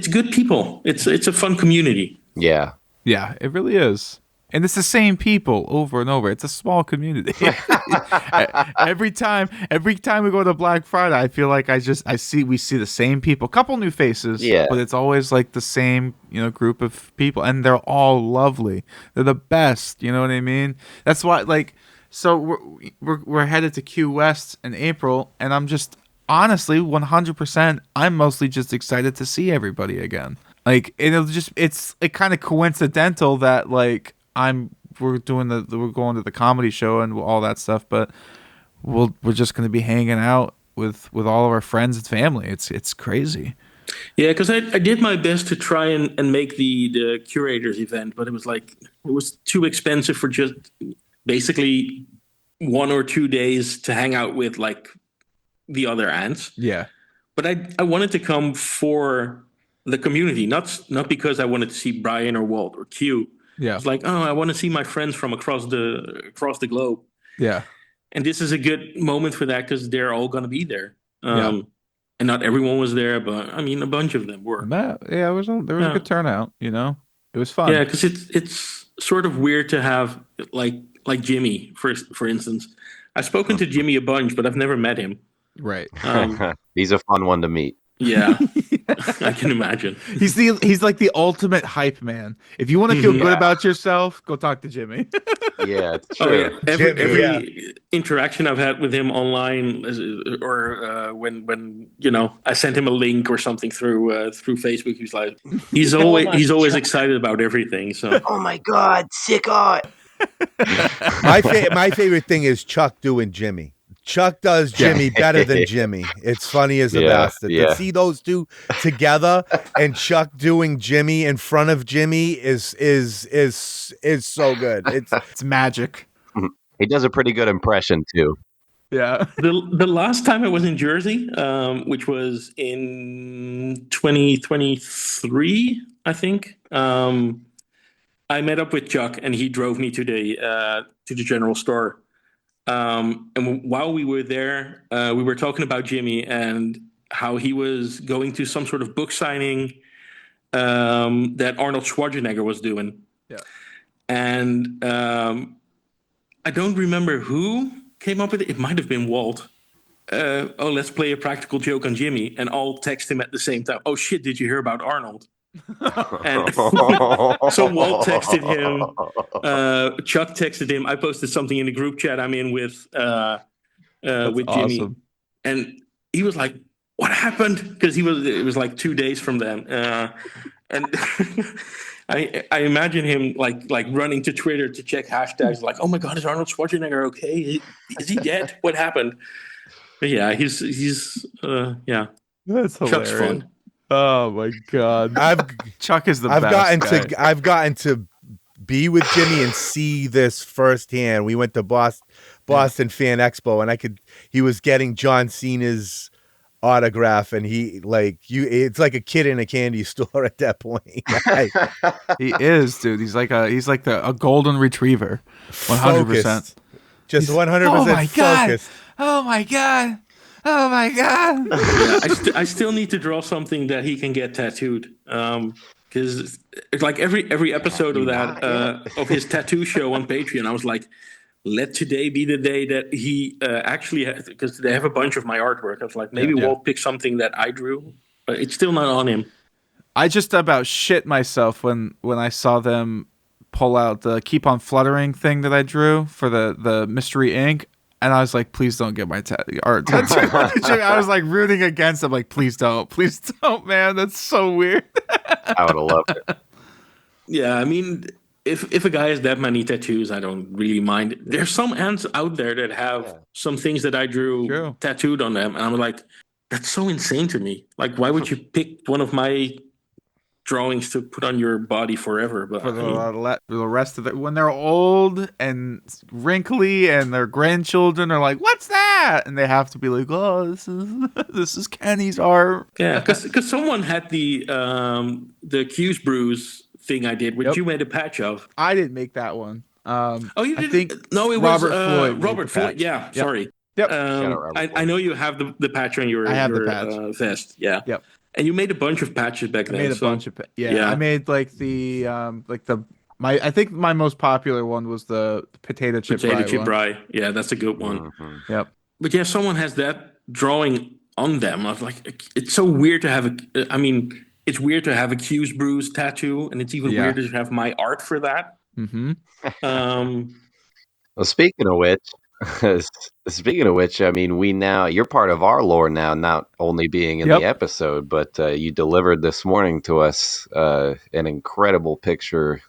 good people. It's a fun community. Yeah. Yeah, it really is. And it's the same people over and over. It's a small community. every time we go to Black Friday, I feel like we see the same people. A couple new faces, but it's always like the same, group of people, and they're all lovely. They're the best, you know what I mean? That's why so we're headed to Q West in April, and I'm just honestly 100%. I'm mostly just excited to see everybody again. Like, it's kind of coincidental that like we're going to the comedy show and all that stuff, but we're just going to be hanging out with all of our friends and family. It's crazy. Yeah, because I did my best to try and make the curators event, but it was too expensive for just basically 1 or 2 days to hang out with like the other ants. Yeah. But I wanted to come for the community, not because I wanted to see Brian or Walt or Q. Yeah. It's like, oh, I want to see my friends from across the globe. Yeah. And this is a good moment for that because they're all going to be there. Yeah. And not everyone was there, but I mean, a bunch of them were. Yeah, there was a good turnout. It was fun. Yeah, because it's sort of weird to have like Jimmy, for instance. I've spoken to Jimmy a bunch, but I've never met him. Right. He's a fun one to meet. Yeah, I can imagine. He's like the ultimate hype man. If you want to feel good about yourself, go talk to Jimmy. Yeah, it's true. Every interaction I've had with him online, or when I sent him a link or something through Facebook, he's always excited about everything. So oh my god, sick art. My favorite thing is Chuck doing Jimmy. Chuck does Jimmy better than Jimmy. It's funny as a bastard. To see those two together and Chuck doing Jimmy in front of Jimmy is so good. It's magic. He does a pretty good impression too. Yeah. The last time I was in Jersey, which was in 2023, I think. I met up with Chuck, and he drove me to the general store. And while we were there, we were talking about Jimmy and how he was going to some sort of book signing that Arnold Schwarzenegger was doing. Yeah. And I don't remember who came up with it. It might have been Walt. Let's play a practical joke on Jimmy, and I'll text him at the same time. Oh shit, did you hear about Arnold? And so Walt texted him, Chuck texted him. I posted something in the group chat I'm in with Jimmy, awesome. and he was like, "What happened?" Because it was like 2 days from then, and I imagine him like running to Twitter to check hashtags, like, "Oh my God, is Arnold Schwarzenegger okay? Is he dead? What happened?" But yeah, he's yeah. That's hilarious. Chuck's fun. Oh my God. Chuck is the best guy. I've gotten to be with Jimmy and see this firsthand. We went to Boston Fan Expo, and he was getting John Cena's autograph, and it's like a kid in a candy store at that point. He is, dude. He's like a golden retriever. 100%. Just 100% focused. Oh my God. Oh my God. Yeah, I still need to draw something that he can get tattooed. Because it's like every episode of that of his tattoo show on Patreon, I was like, let today be the day that he actually has, because they have a bunch of my artwork. I was like, maybe Walt pick something that I drew, but it's still not on him. I just about shit myself when I saw them pull out the Keep on Fluttering thing that I drew for the Mystery Inc. And I was like, please don't get my art tattoo. I was like rooting against them, like, please don't, man. That's so weird. I would have loved it. Yeah, I mean, if a guy has that many tattoos, I don't really mind. There's some ants out there that have some things that I drew tattooed on them, and I'm like, that's so insane to me. Like, why would you pick one of my drawings to put on your body forever? But for the rest of it, when they're old and wrinkly and their grandchildren are like, what's that? And they have to be like, oh, this is Kenny's art. Yeah, because someone had the Q's Brews thing I did, which you made a patch of. I didn't make that one. You didn't? I think no, it Robert was Floyd. Robert Floyd. Yeah, sorry. Yep. I know you have the patch on your vest. Yeah. Yep. And you made a bunch of patches back then. I made a bunch of I made like I think my most popular one was the potato chip rye. Yeah, that's a good one. Mm-hmm. Yep. But yeah, someone has that drawing on them. I was like, it's so weird to have it's weird to have a Q's Brews tattoo, and it's even weirder to have my art for that. Mm-hmm. Well, speaking of which, I mean, you're part of our lore now, not only being in the episode, but you delivered this morning to us an incredible picture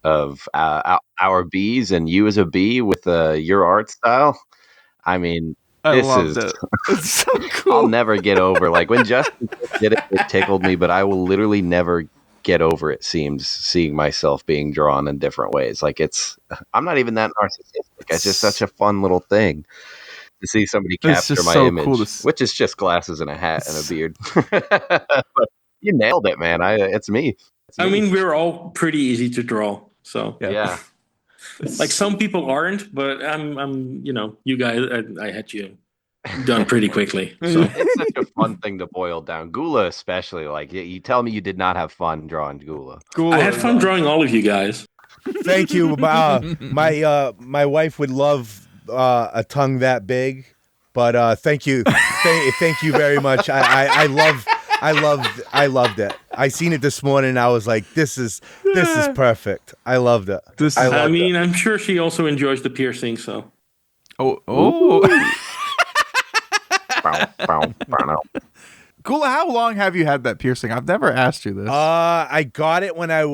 of our bees and you as a bee with your art style. I mean, I loved it. It's so cool. I'll never get over, like, when Justin did it, it tickled me, but I will literally never get over it, seeing myself being drawn in different ways. Like, I'm not even that narcissistic. It's just such a fun little thing to see somebody capture my image, which is just glasses and a hat and a beard. But you nailed it, man. It's me. I mean, we're all pretty easy to draw, so yeah. Like, some people aren't, but I'm you guys, I had you done pretty quickly. So it's such a fun thing to boil down. Gula especially. Like, you tell me you did not have fun drawing Gula. I had fun drawing all of you guys. Thank you. My wife would love a tongue that big, but thank you, thank you very much. I loved it. I seen it this morning. I was like, this is perfect. I loved it. I'm sure she also enjoys the piercing. So. Oh. Cool. How long have you had that piercing? I've never asked you this. I got it when I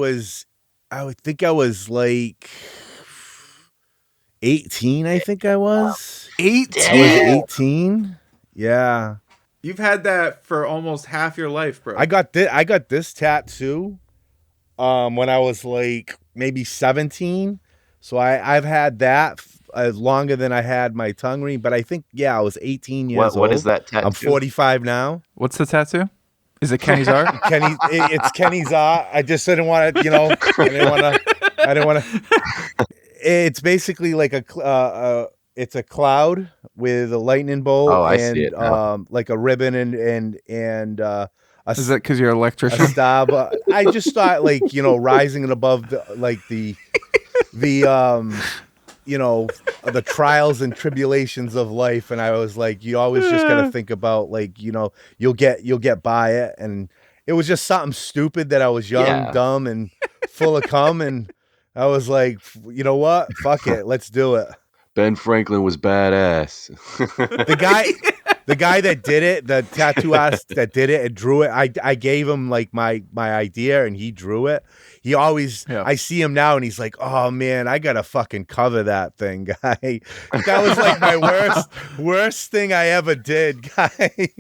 think I was like 18. I think I was 18. I was 18. Yeah. You've had that for almost half your life, bro. I got this tattoo when I was like maybe 17. So I've had that longer than I had my tongue ring, but I think I was 18 years old. What is that tattoo? I'm 45 now. What's the tattoo? Is it Kenny's art? It's Kenny's art. I just didn't want to, I didn't want to. It's basically like it's a cloud with a lightning bolt I see it now. like a ribbon and Is that because you're an a electrician? star. But I just thought rising and above the the trials and tribulations of life, and I was like, you always just gotta think about you'll get by it, and it was just something stupid that I was young, dumb, and full of cum, and I was like, you know what, fuck it, let's do it. Ben Franklin was badass. The guy that did it, the tattoo artist that did it and drew it, I gave him my idea and he drew it. He always, I see him now and he's like, oh man, I gotta fucking cover that thing, guy. That was like my worst thing I ever did, guy.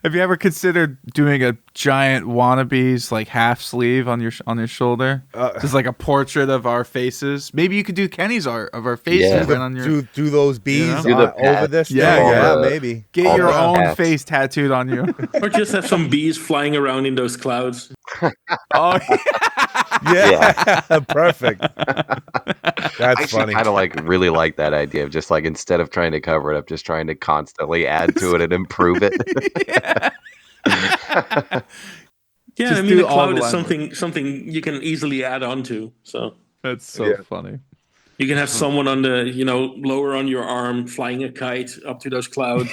Have you ever considered doing a giant Wannabeez like half sleeve on your shoulder? Just like a portrait of our faces. Maybe you could do Kenny's art of our faces right on your. Do those bees over this? Yeah, maybe. Get your own face tattooed on you. Or just have some bees flying around in those clouds. Oh, yeah. Perfect. That's funny. I kind of really like that idea of just instead of trying to cover it up, just trying to constantly add to it and improve it. I mean, the cloud is something you can easily add on to. So that's so funny. You can have someone on the lower on your arm flying a kite up to those clouds.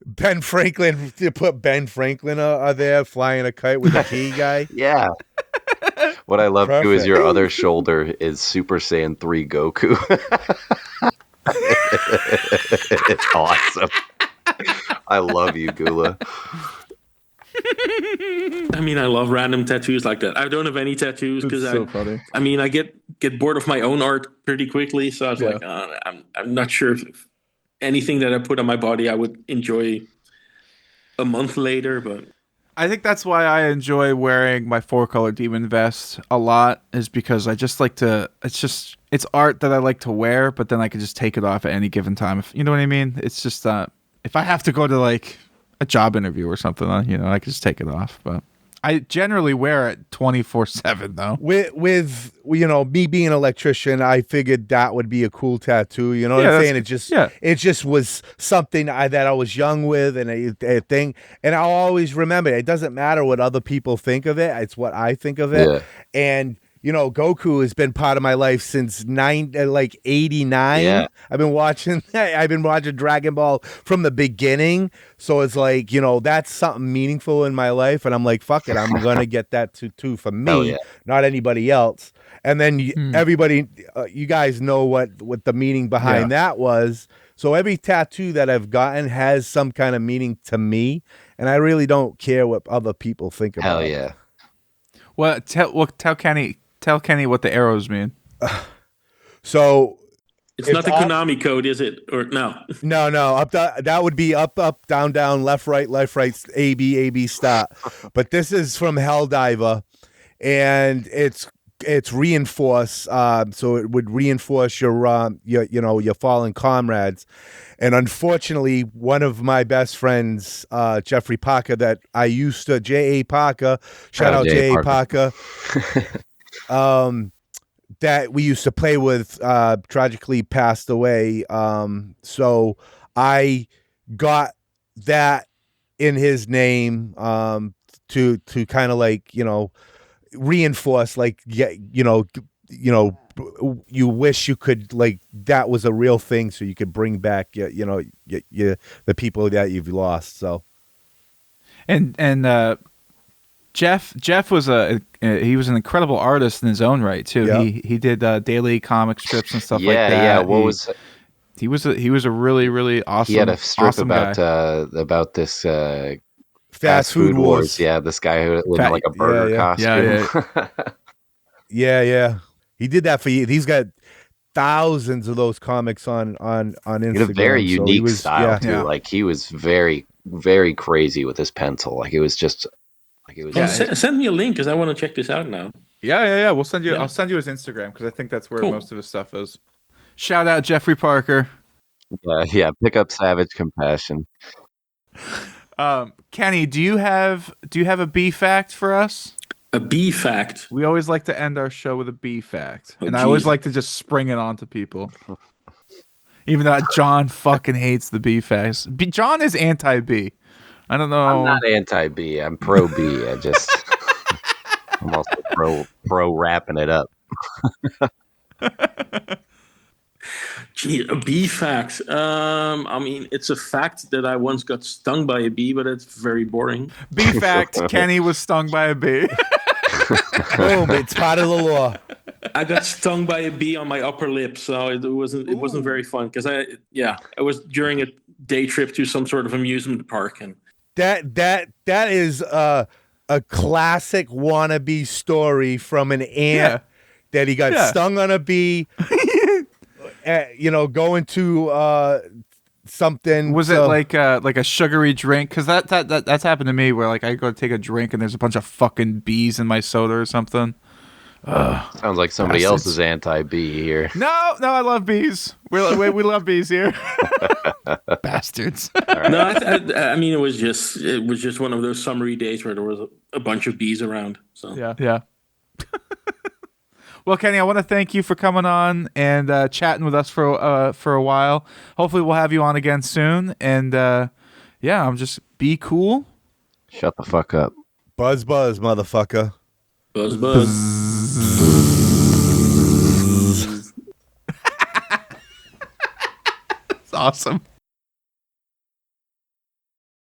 Ben Franklin, you put Ben Franklin there flying a kite with a key guy. Yeah. What I love too is your other shoulder is Super Saiyan 3 Goku. It's awesome. I love you, Gula. I mean, I love random tattoos like that. I don't have any tattoos because funny. I mean, I get bored of my own art pretty quickly. So I was like, I'm not sure if anything that I put on my body I would enjoy a month later, but I think that's why I enjoy wearing my 4-color demon vest a lot, is because I just like to. It's art that I like to wear, but then I can just take it off at any given time. If you know what I mean. It's just if I have to go to a job interview or something, I can just take it off. But I generally wear it 24/7 though. With me being an electrician, I figured that would be a cool tattoo. You know what I'm saying? It just was something that I was young with and a thing. And I'll always remember it doesn't matter what other people think of it. It's what I think of it. Yeah. And Goku has been part of my life since 89. Yeah. I've been watching Dragon Ball from the beginning. So it's that's something meaningful in my life. And I'm like, fuck it. I'm going to get that too for me, not anybody else. And then everybody, you guys know what the meaning behind that was. So every tattoo that I've gotten has some kind of meaning to me. And I really don't care what other people think about it. Hell yeah. Well, tell Kenny. Tell Kenny what the arrows mean. So it's not the Konami code, is it? Or no? No. That would be up, down, down, left, right, A, B, start. But this is from Helldiver, and it's reinforced. So it would reinforce your fallen comrades. And unfortunately, one of my best friends, Jeffrey Parker, that I used to J.A. Parker, shout out J.A. Parker. That we used to play with, tragically passed away. So I got that in his name, to kind of reinforce, you wish you could, that was a real thing. So you could bring back, the people that you've lost. So. And Jeff was he was an incredible artist in his own right too. Yeah. He did daily comic strips and stuff like that. Yeah. He was a really, really awesome. He had a strip awesome about this fast food wars. Yeah, this guy who lived in a burger costume. Yeah. He did that for you. He's got thousands of those comics on Instagram. He had a very unique style too. Yeah. He was very, very crazy with his pencil. Send me a link because I want to check this out now. Yeah. We'll send you. Yeah. I'll send you his Instagram because I think that's where Cool. most of his stuff is. Shout out Jeffrey Parker. Yeah. Pick up Savage Compassion. Kenny, do you have a B fact for us? A B fact. We always like to end our show with a B fact, Oh, and I always geez. like to just spring it onto people. Even though John fucking hates the B facts. John is anti B. I don't know. I'm not anti-B. I'm pro-B. I'm also pro wrapping it up. Gee, a bee fact. I mean, it's a fact that I once got stung by a bee, but it's very boring. B fact: Kenny was stung by a bee. Boom! It's part of the law. I got stung by a bee on my upper lip, so it wasn't very fun because I was during a day trip to some sort of amusement park, and That is a classic wannabe story from an ant that he got stung on a bee. Going to something. Was it like a sugary drink? Because that's happened to me where like I go to take a drink and there's a bunch of fucking bees in my soda or something. Sounds like somebody else is anti-B here. No, I love bees. We love bees here. Bastards. no, I mean it was just one of those summery days where there was a bunch of bees around. So Yeah. Well, Kenny, I want to thank you for coming on and chatting with us for a while. Hopefully, we'll have you on again soon. And I'm just be cool. Shut the fuck up. Buzz, motherfucker. Buzz. It's awesome.